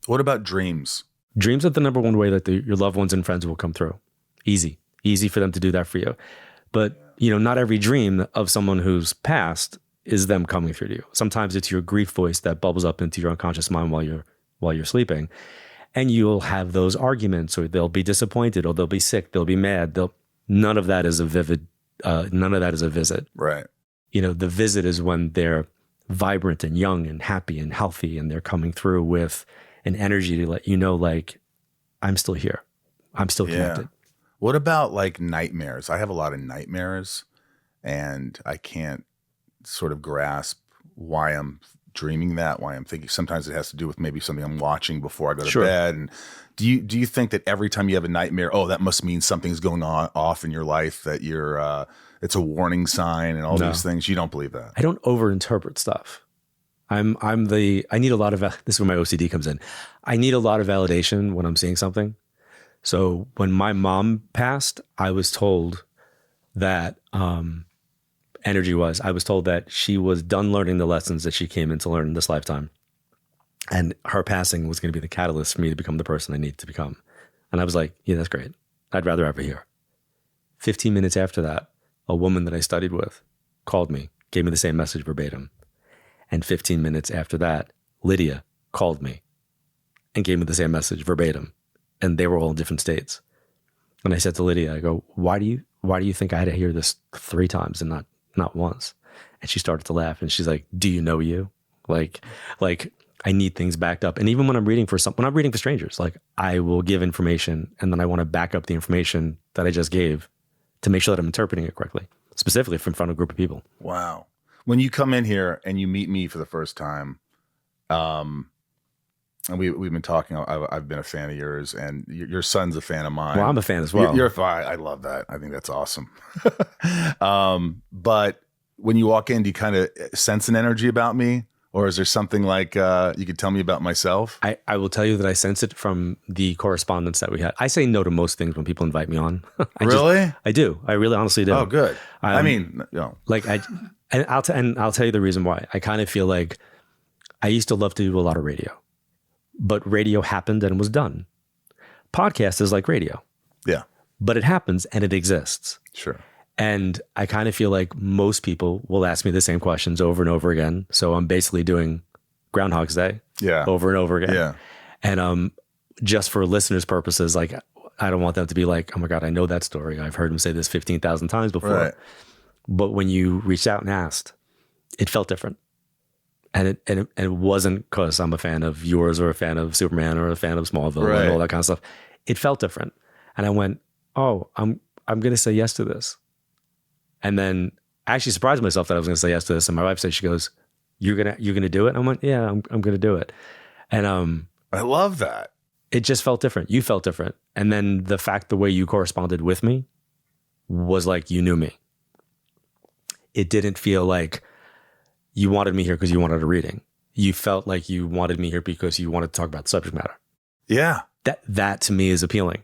What about dreams? Dreams are the number one way that your loved ones and friends will come through. Easy for them to do that for you. But, not every dream of someone who's passed is them coming through to you. Sometimes it's your grief voice that bubbles up into your unconscious mind while you're sleeping. And you'll have those arguments, or they'll be disappointed, or they'll be sick, they'll be mad. None of that is a visit. Right. The visit is when they're vibrant and young and happy and healthy, and they're coming through with an energy to let you know, like, I'm still here. I'm still connected. What about like nightmares? I have a lot of nightmares, and I can't sort of grasp why I'm dreaming that, why I'm thinking. Sometimes it has to do with maybe something I'm watching before I go to bed. And do you think that every time you have a nightmare, that must mean something's going on off in your life, that you're it's a warning sign and all these things? You don't believe that? I don't overinterpret stuff. I need a lot of, this is where my OCD comes in. I need a lot of validation when I'm seeing something. So when my mom passed, I was told that, energy-wise, I was told that she was done learning the lessons that she came in to learn in this lifetime. And her passing was going to be the catalyst for me to become the person I need to become. And I was like, yeah, that's great. I'd rather have her here. 15 minutes after that, a woman that I studied with called me, gave me the same message verbatim. And 15 minutes after that, Lydia called me and gave me the same message verbatim. And they were all in different states. And I said to Lydia, I go, why do you think I had to hear this 3 times and not once? And she started to laugh, and she's like, do you know you? Like I need things backed up. And even when I'm reading for strangers, like, I will give information, and then I want to back up the information that I just gave to make sure that I'm interpreting it correctly, specifically if in front of a group of people. Wow. When you come in here and you meet me for the first time, and we've been talking, I've been a fan of yours, and your son's a fan of mine. Well, I'm a fan as well. I love that. I think that's awesome. But when you walk in, do you kind of sense an energy about me? Or is there something like you could tell me about myself? I will tell you that I sense it from the correspondence that we had. I say no to most things when people invite me on. Really? I do. I really honestly do. Oh, good. And I'll tell you the reason why. I kind of feel like I used to love to do a lot of radio, but radio happened and was done. Podcast is like radio. Yeah. But it happens and it exists. Sure. And I kind of feel like most people will ask me the same questions over and over again. So I'm basically doing Groundhog's Day over and over again. Yeah. And just for listeners' purposes, like, I don't want them to be like, oh my God, I know that story. I've heard him say this 15,000 times before. Right. But when you reached out and asked, it felt different. And it wasn't because I'm a fan of yours or a fan of Superman or a fan of Smallville and all that kind of stuff. It felt different. And I went, oh, I'm going to say yes to this. And then I actually surprised myself that I was going to say yes to this. And my wife said, she goes, you're going to do it? And I went, yeah, I'm going to do it. And I love that. It just felt different. You felt different. And then the way you corresponded with me was like you knew me. It didn't feel like you wanted me here because you wanted a reading. You felt like you wanted me here because you wanted to talk about the subject matter. Yeah. That to me is appealing.